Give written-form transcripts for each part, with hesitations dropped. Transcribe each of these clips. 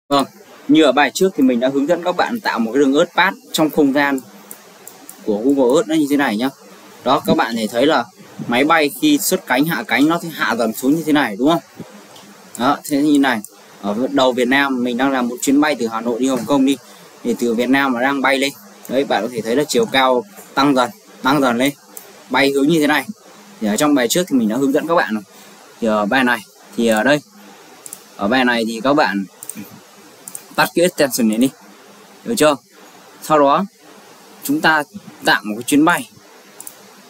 Vâng, như ở bài trước thì mình đã hướng dẫn các bạn tạo một cái đường Earth Path trong không gian của Google Earth nó như thế này nhá. Đó, các bạn thể thấy là máy bay khi xuất cánh hạ cánh nó sẽ hạ dần xuống như thế này đúng không? Đó, thế như này. Ở đầu Việt Nam mình đang làm một chuyến bay từ Hà Nội đi Hồng Kông đi. Thì từ Việt Nam mà đang bay lên. Đấy, bạn có thể thấy là chiều cao tăng dần lên. Bay hướng như thế này. Thì ở trong bài trước thì mình đã hướng dẫn các bạn rồi. Thì ở bài này thì ở đây. Ở bài này thì các bạn tắt cái extension này đi, được chưa? Sau đó chúng ta tạo một cái chuyến bay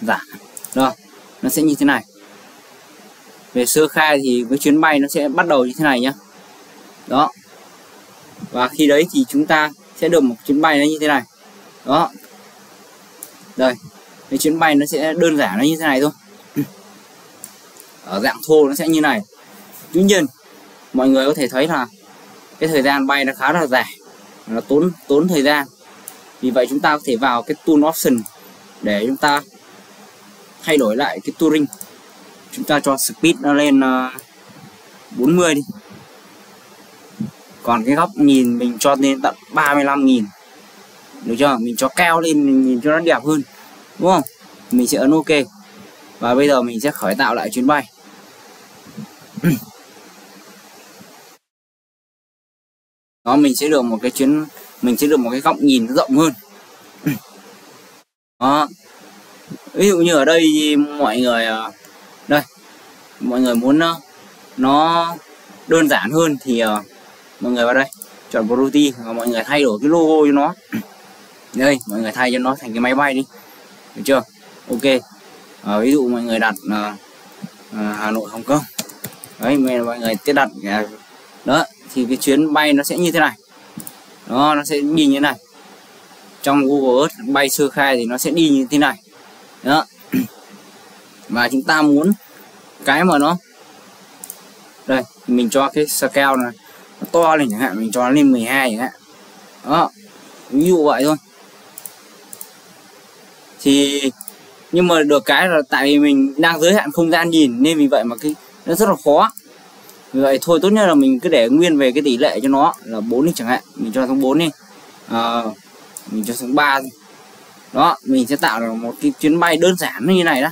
giả rồi, nó sẽ như thế này. Về sơ khai thì cái chuyến bay nó sẽ bắt đầu như thế này nhá. Đó, và khi đấy thì chúng ta sẽ được một chuyến bay nó như thế này. Đó, đây, cái chuyến bay nó sẽ đơn giản nó như thế này thôi. Ở dạng thô nó sẽ như này. Tuy nhiên mọi người có thể thấy là cái thời gian bay nó khá là dài, nó tốn thời gian. Vì vậy chúng ta có thể vào cái tool option để chúng ta thay đổi lại cái touring. Chúng ta cho speed nó lên 40 đi. Còn cái góc nhìn mình cho lên tận 35.000. Được chưa? Mình cho cao lên, mình nhìn cho nó đẹp hơn, đúng không? Mình sẽ ấn OK. Và bây giờ mình sẽ khởi tạo lại chuyến bay. Đó, mình sẽ được một cái góc nhìn rộng hơn. Đó, ví dụ như ở đây thì mọi người đây, mọi người muốn nó đơn giản hơn thì mọi người vào đây chọn Property và mọi người thay đổi cái logo cho nó. Đây, mọi người thay cho nó thành cái máy bay đi, được chưa? OK. Ví dụ mọi người đặt Hà Nội Hồng Kông. Đấy, mọi người sẽ đặt đó thì cái chuyến bay nó sẽ như thế này. Đó, nó sẽ đi như thế này. Trong Google Earth bay sơ khai thì nó sẽ đi như thế này. Đó. Và chúng ta muốn cái mà nó đây, mình cho cái scale này nó to lên chẳng hạn, mình cho nó lên 12 chẳng hạn. Đó, ví dụ vậy thôi. Thì nhưng mà được cái là tại vì mình đang giới hạn không gian nhìn nên vì vậy mà cái nó rất là khó. Vì vậy thôi tốt nhất là mình cứ để nguyên về cái tỷ lệ cho nó là 4 đi chẳng hạn. Mình cho xuống 4 đi. Mình cho xuống 3 đi. Đó, mình sẽ tạo được một cái chuyến bay đơn giản như này đó.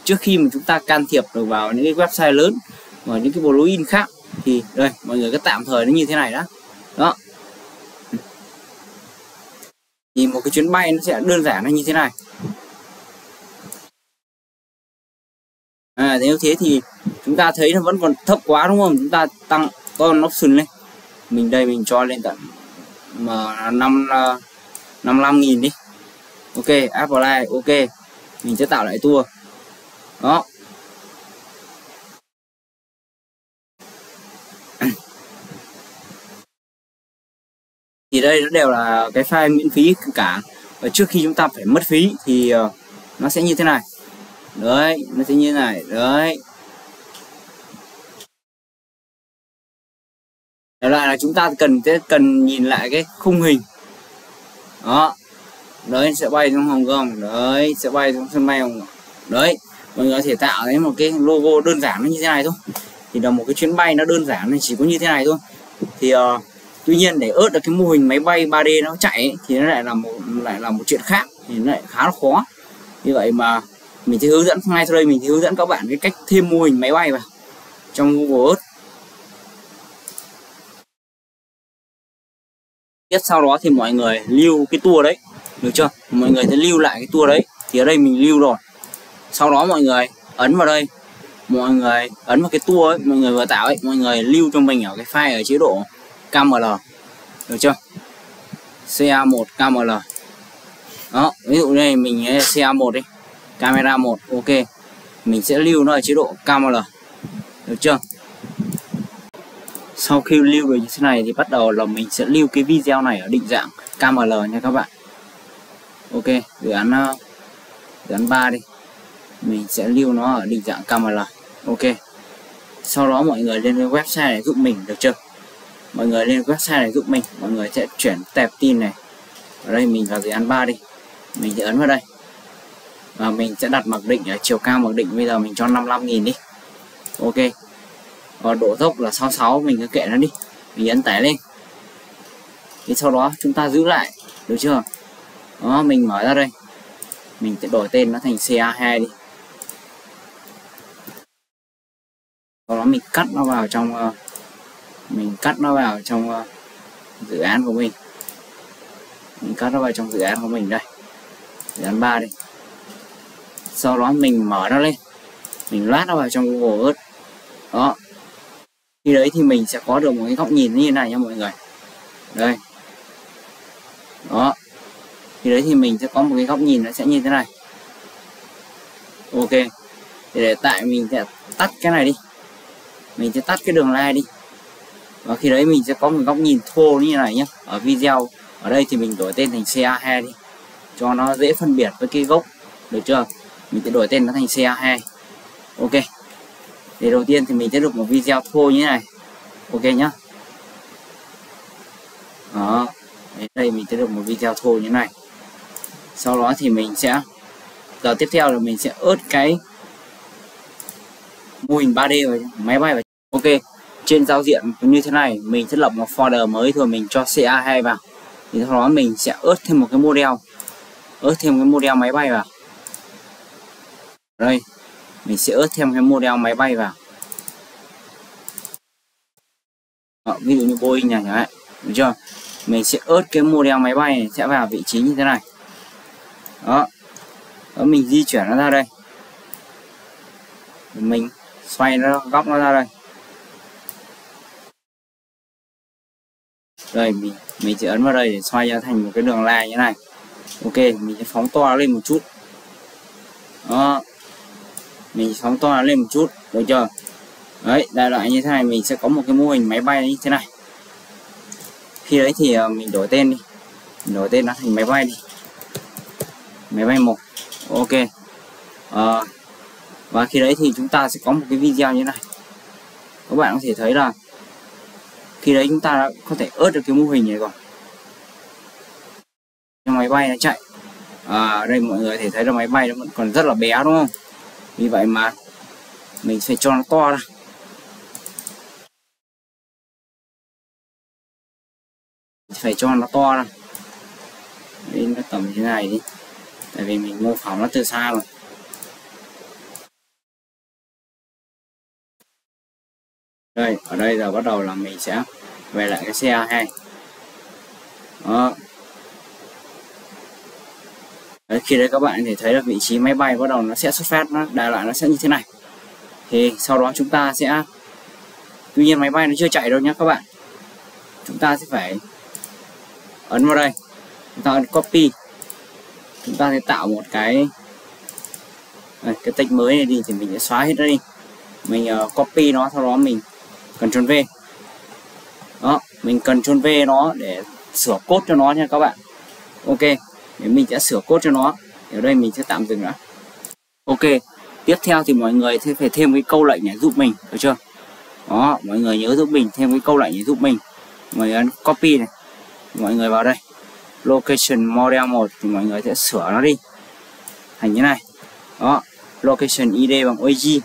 Trước khi mà chúng ta can thiệp được vào những cái website lớn và những cái plugin khác thì đây, mọi người cứ tạm thời nó như thế này đó. Đó. Thì một cái chuyến bay nó sẽ đơn giản nó như thế này. Nếu thế thì chúng ta thấy nó vẫn còn thấp quá đúng không? Chúng ta tăng con option lên. Mình đây mình cho lên tận 55.000 đi. OK, apply, OK. Mình sẽ tạo lại tour. Đó. Thì đây nó đều là cái file miễn phí cả. Và trước khi chúng ta phải mất phí thì nó sẽ như thế này. Đấy, nó sẽ như thế này. Đấy. Để lại là chúng ta cần nhìn lại cái khung hình. Đó. Đấy, sẽ bay xuống Hồng Kông. Đấy, sẽ bay xuống sân bay Hồng Kông. Đấy, mọi người có thể tạo đến một cái logo đơn giản nó như thế này thôi. Thì là một cái chuyến bay nó đơn giản chỉ có như thế này thôi. Thì tuy nhiên để ớt được cái mô hình máy bay 3D nó chạy ấy, thì nó lại là một chuyện khác, thì nó lại khá là khó. Như vậy mà mình sẽ hướng dẫn ngay sau đây, mình sẽ hướng dẫn các bạn cái cách thêm mô hình máy bay vào trong Google Earth. Tiếp sau đó thì mọi người lưu cái tour đấy, được chưa? Mọi người sẽ lưu lại cái tour đấy. Thì ở đây mình lưu rồi. Sau đó mọi người ấn vào đây, mọi người ấn vào cái tour ấy, mọi người vừa tạo ấy, mọi người lưu cho mình ở cái file ở chế độ KML, được chưa? CA1 KML. Đó, ví dụ đây mình CA1 đi, camera 1, OK. Mình sẽ lưu nó ở chế độ KML, được chưa? Sau khi lưu được như thế này thì bắt đầu là mình sẽ lưu cái video này ở định dạng KML nha các bạn. OK, dự án 3 đi. Mình sẽ lưu nó ở định dạng KML. OK. Sau đó mọi người lên cái website này giúp mình, được chưa? Mọi người lên website này giúp mình, mọi người sẽ chuyển tệp tin này. Ở đây mình vào dự án 3 đi. Mình sẽ ấn vào đây. Và mình sẽ đặt mặc định ở chiều cao mặc định bây giờ mình cho 55.000 đi. OK. Và độ dốc là 66, mình cứ kệ nó đi. Mình ấn tải lên. Thì sau đó chúng ta giữ lại, được chưa? Đó, mình mở ra đây, mình sẽ đổi tên nó thành CA2 đi. Sau đó mình cắt nó vào trong dự án của mình. Mình cắt nó vào trong dự án của mình đây, dự án 3 đây. Sau đó mình mở nó lên, mình loát nó vào trong Google Earth. Đó, khi đấy thì mình sẽ có được một cái góc nhìn như thế này nha mọi người. Đây, đó, khi đấy thì mình sẽ có một cái góc nhìn nó sẽ như thế này. Ok, thì để tại mình sẽ tắt cái này đi, mình sẽ tắt cái đường line đi, và khi đấy mình sẽ có một góc nhìn thô như này nhé. Ở video ở đây thì mình đổi tên thành CA2 đi cho nó dễ phân biệt với cái gốc, được chưa? Mình sẽ đổi tên nó thành CA2. Ok, thì đầu tiên thì mình sẽ được một video thô như thế này. Ok nhá. Đó, đây mình sẽ được một video thô như thế này. Sau đó thì mình sẽ, giờ tiếp theo là mình sẽ ớt cái mô hình 3D vào máy bay vào. Ok, trên giao diện như thế này mình thiết lập một folder mới rồi, mình cho CA2 vào. Thì sau đó mình sẽ ớt thêm một cái model máy bay vào. Đây, mình sẽ ớt thêm cái model máy bay vào. Đó, ví dụ như Boeing này chẳng hạn, được chưa? Mình sẽ ớt cái model máy bay này sẽ vào vị trí như thế này. Đó, mình di chuyển nó ra đây, mình xoay nó góc nó ra đây. Đây, mình sẽ ấn vào đây để xoay ra thành một cái đường line như thế này. Ok, mình sẽ phóng to lên một chút. Đó, mình phóng to lên một chút, được chưa? Đấy, đại loại như thế này mình sẽ có một cái mô hình máy bay như thế này. Khi đấy thì mình đổi tên đi, mình đổi tên nó thành máy bay đi, máy bay 1. Ok, và khi đấy thì chúng ta sẽ có một cái video như thế này. Các bạn có thể thấy là khi đấy chúng ta đã có thể ớt được cái mô hình này rồi, cái máy bay nó chạy. Đây mọi người có thể thấy là máy bay nó vẫn còn rất là bé đúng không? Vì vậy mà mình phải cho nó to ra. Phải cho nó to ra. Đến nó tầm thế này đi. Tại vì mình mô phỏng nó từ xa rồi. Đây, ở đây giờ bắt đầu là mình sẽ về lại cái xe A2. Đó. Đấy, khi đấy các bạn thì thấy là vị trí máy bay bắt đầu nó sẽ xuất phát, nó đại loại nó sẽ như thế này. Thì sau đó chúng ta sẽ, tuy nhiên máy bay nó chưa chạy đâu nhé các bạn. Chúng ta sẽ phải ấn vào đây, chúng ta ấn copy, chúng ta sẽ tạo một cái text mới này đi, thì mình sẽ xóa hết nó đi, mình copy nó, sau đó mình Ctrl V. Đó, mình Ctrl V nó để sửa code cho nó nha các bạn. Ok, để mình sẽ sửa code cho nó. Ở đây mình sẽ tạm dừng đã. Ok, tiếp theo thì mọi người sẽ phải thêm cái câu lệnh này giúp mình, được chưa? Đó, mọi người nhớ giúp mình thêm cái câu lệnh này giúp mình. Mọi người ấn copy này, mọi người vào đây location model 1 thì mọi người sẽ sửa nó đi thành như này. Đó, location ID bằng OG.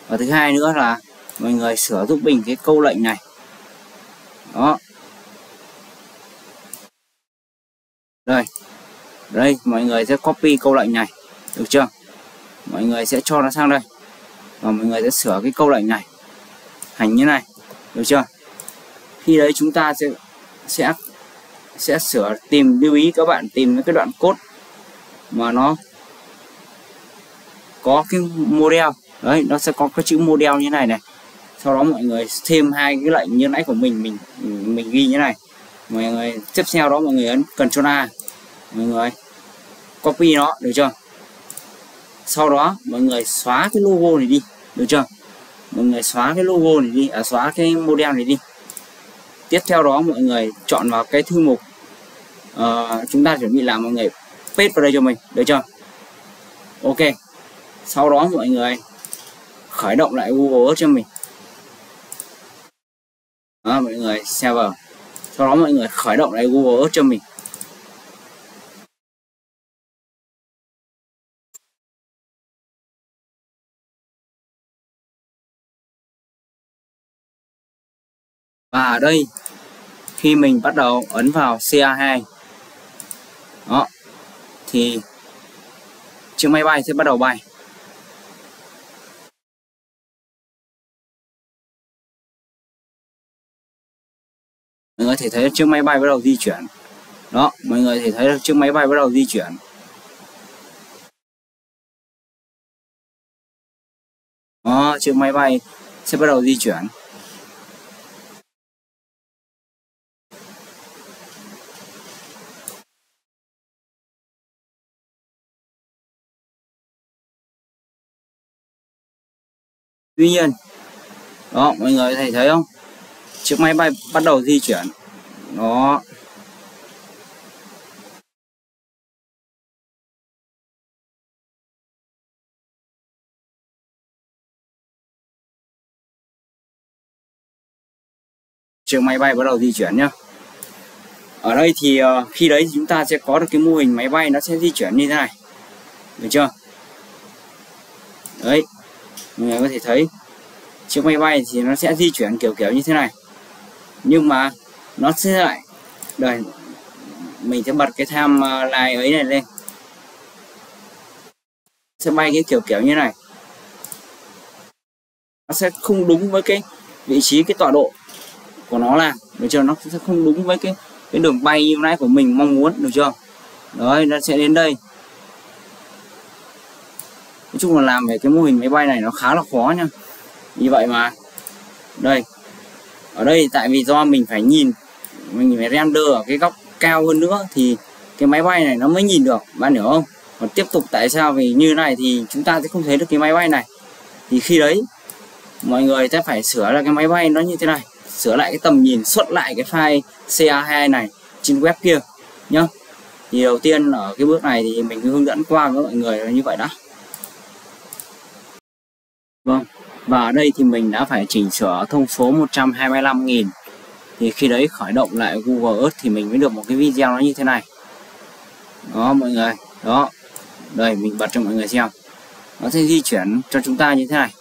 Và thứ hai nữa là mọi người sửa giúp mình cái câu lệnh này. Đó, đây mọi người sẽ copy câu lệnh này, được chưa? Mọi người sẽ cho nó sang đây và mọi người sẽ sửa cái câu lệnh này thành như này, được chưa? Khi đấy chúng ta sẽ sửa, lưu ý các bạn tìm cái đoạn code mà nó có cái model đấy, nó sẽ có cái chữ model như này này. Sau đó mọi người thêm hai cái lệnh như nãy của mình ghi như này. Mọi người tiếp theo đó mọi người ấn Ctrl A, mọi người copy nó, được chưa? Sau đó mọi người xóa cái logo này đi, được chưa? Mọi người xóa cái logo này đi, xóa cái model này đi. Tiếp theo đó mọi người chọn vào cái thư mục chúng ta chuẩn bị làm, mọi người paste vào đây cho mình, được chưa? Ok, sau đó mọi người khởi động lại Google Earth cho mình. Đó, mọi người server, sau đó mọi người khởi động lại Google Earth cho mình. Và ở đây khi mình bắt đầu ấn vào CA2 đó thì chiếc máy bay sẽ bắt đầu bay. Mọi người có thể thấy chiếc máy bay bắt đầu di chuyển. Đó, mọi người có thể thấy chiếc máy bay bắt đầu di chuyển. Đó, chiếc máy bay sẽ bắt đầu di chuyển. Tuy nhiên, đó, mọi người có thể thấy không? Chiếc máy bay bắt đầu di chuyển. Đó. Chiếc máy bay bắt đầu di chuyển nhá. Ở đây thì khi đấy chúng ta sẽ có được cái mô hình máy bay nó sẽ di chuyển như thế này. Được chưa? Đấy. Mọi người có thể thấy chiếc máy bay thì nó sẽ di chuyển kiểu như thế này. Nhưng mà nó sẽ lại đây, mình sẽ bật cái timeline ấy này lên. Sẽ bay cái kiểu như này. Nó sẽ không đúng với cái vị trí, cái tọa độ của nó là, được chưa? Nó sẽ không đúng với cái đường bay như nãy của mình mong muốn, được chưa? Đấy, nó sẽ đến đây. Nói chung là làm về cái mô hình máy bay này nó khá là khó nha. Như vậy mà đây, ở đây tại vì do mình phải phải render ở cái góc cao hơn nữa thì cái máy bay này nó mới nhìn được, bạn hiểu không? Còn tiếp tục tại sao vì như này thì chúng ta sẽ không thấy được cái máy bay này. Thì khi đấy mọi người sẽ phải sửa ra cái máy bay nó như thế này, sửa lại cái tầm nhìn, xuất lại cái file CA2 này trên web kia nhá. Thì đầu tiên ở cái bước này thì mình hướng dẫn qua với mọi người là như vậy đã. Vâng, và ở đây thì mình đã phải chỉnh sửa thông số 125.000. Thì khi đấy khởi động lại Google Earth thì mình mới được một cái video nó như thế này. Đó mọi người, đó. Đây mình bật cho mọi người xem. Nó sẽ di chuyển cho chúng ta như thế này.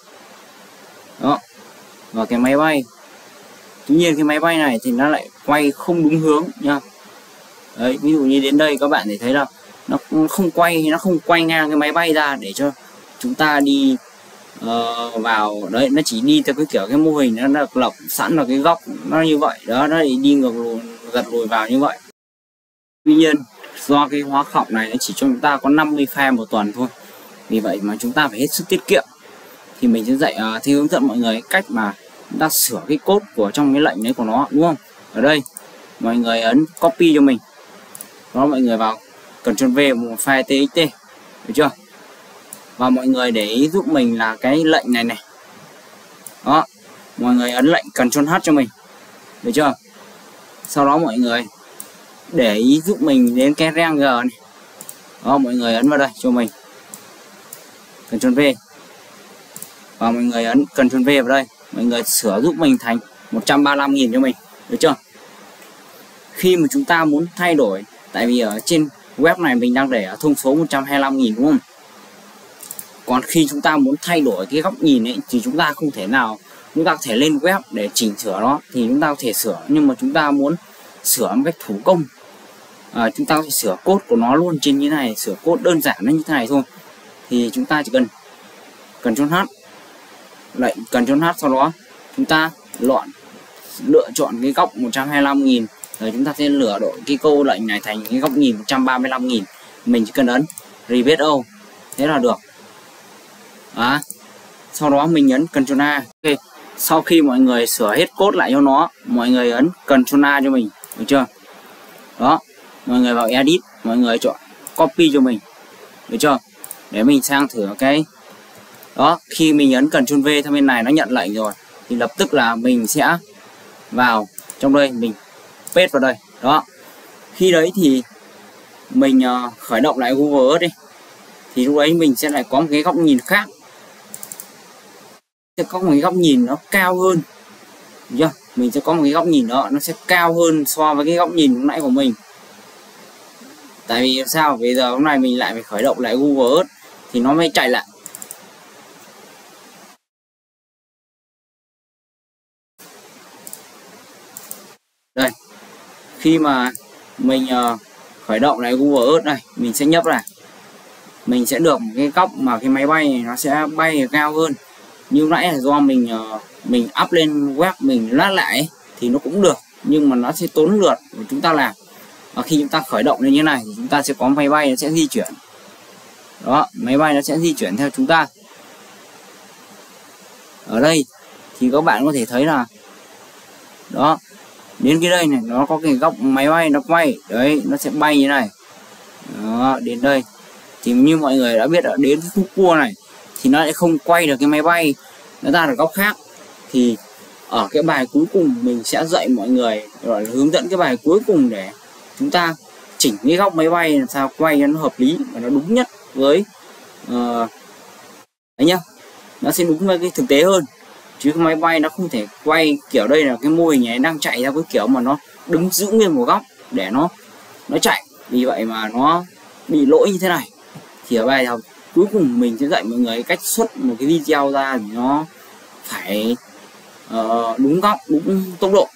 Đó. Và cái máy bay, tuy nhiên cái máy bay này thì nó lại quay không đúng hướng nha. Đấy, ví dụ như đến đây các bạn để thấy là nó không quay ngang cái máy bay ra để cho chúng ta đi vào. Đấy, nó chỉ đi theo cái kiểu cái mô hình nó lập sẵn là cái góc nó như vậy đó, nó đi ngược gật lùi vào như vậy. Tuy nhiên do cái hóa khổng này nó chỉ cho chúng ta có 50 file một tuần thôi, vì vậy mà chúng ta phải hết sức tiết kiệm. Thì mình sẽ dạy theo hướng dẫn mọi người cách mà chúng ta sửa cái code của trong cái lệnh đấy của nó, đúng không? Ở đây mọi người ấn copy cho mình, đó, mọi người vào Ctrl V một file txt, được chưa? Và mọi người để ý giúp mình là cái lệnh này này, đó, mọi người ấn lệnh Ctrl H cho mình, được chưa? Sau đó mọi người để ý giúp mình đến cái rang G này, đó, mọi người ấn vào đây cho mình Ctrl V, và mọi người ấn Ctrl V vào đây, mọi người sửa giúp mình thành 135.000 cho mình, được chưa? Khi mà chúng ta muốn thay đổi, tại vì ở trên web này mình đang để ở thông số 125.000 đúng không? Còn khi chúng ta muốn thay đổi cái góc nhìn ấy thì chúng ta không thể nào, chúng ta có thể lên web để chỉnh sửa nó thì chúng ta có thể sửa, nhưng mà chúng ta muốn sửa một cách thủ công, chúng ta có thể sửa code của nó luôn trên như này, sửa code đơn giản như thế này thôi. Thì chúng ta chỉ cần Ctrl H, lệnh Ctrl H, sau đó chúng ta lựa chọn cái góc 125.000, rồi chúng ta sẽ lựa đổi cái câu lệnh này thành cái góc nhìn 135.000. Mình chỉ cần ấn Repeat All, thế là được. Đó. Sau đó mình nhấn Ctrl A. Ok. Sau khi mọi người sửa hết code lại cho nó, mọi người ấn Ctrl A cho mình, được chưa? Đó, mọi người vào Edit, mọi người chọn Copy cho mình, được chưa? Để mình sang thử cái. Đó, khi mình ấn Ctrl V sang bên này nó nhận lệnh rồi thì lập tức là mình sẽ vào trong đây, mình paste vào đây. Đó. Khi đấy thì mình khởi động lại Google Earth đi. Thì lúc đấy mình sẽ lại có một cái góc nhìn khác. Sẽ có một cái góc nhìn nó cao hơn. Được chưa? Mình sẽ có một cái góc nhìn đó nó sẽ cao hơn so với cái góc nhìn lúc nãy của mình. Tại vì sao? Bây giờ hôm nay mình lại phải khởi động lại Google Earth thì nó mới chạy lại. Đây, khi mà mình khởi động này Google Earth này, mình sẽ nhấp này, mình sẽ được một cái góc mà cái máy bay này nó sẽ bay cao hơn. Như nãy là do mình up lên web mình lát lại ấy, thì nó cũng được, nhưng mà nó sẽ tốn lượt của chúng ta làm. Và khi chúng ta khởi động lên như này thì chúng ta sẽ có máy bay nó sẽ di chuyển. Đó, máy bay nó sẽ di chuyển theo chúng ta. Ở đây thì các bạn có thể thấy là đó, đến cái đây này nó có cái góc máy bay nó quay đấy, nó sẽ bay như này. Đó, đến đây thì như mọi người đã biết, ở đến cái khúc cua này thì nó lại không quay được cái máy bay nó ra được góc khác. Thì ở cái bài cuối cùng mình sẽ dạy mọi người, gọi là hướng dẫn cái bài cuối cùng để chúng ta chỉnh cái góc máy bay làm sao quay cho nó hợp lý và nó đúng nhất với đấy nhá, nó sẽ đúng với cái thực tế hơn. Chứ cái máy bay nó không thể quay kiểu đây là cái mô hình này đang chạy ra cái kiểu mà nó đứng giữ nguyên một góc để nó chạy, vì vậy mà nó bị lỗi như thế này. Thì ở bài học cuối cùng mình sẽ dạy mọi người cách xuất một cái video ra thì nó phải đúng góc, đúng tốc độ.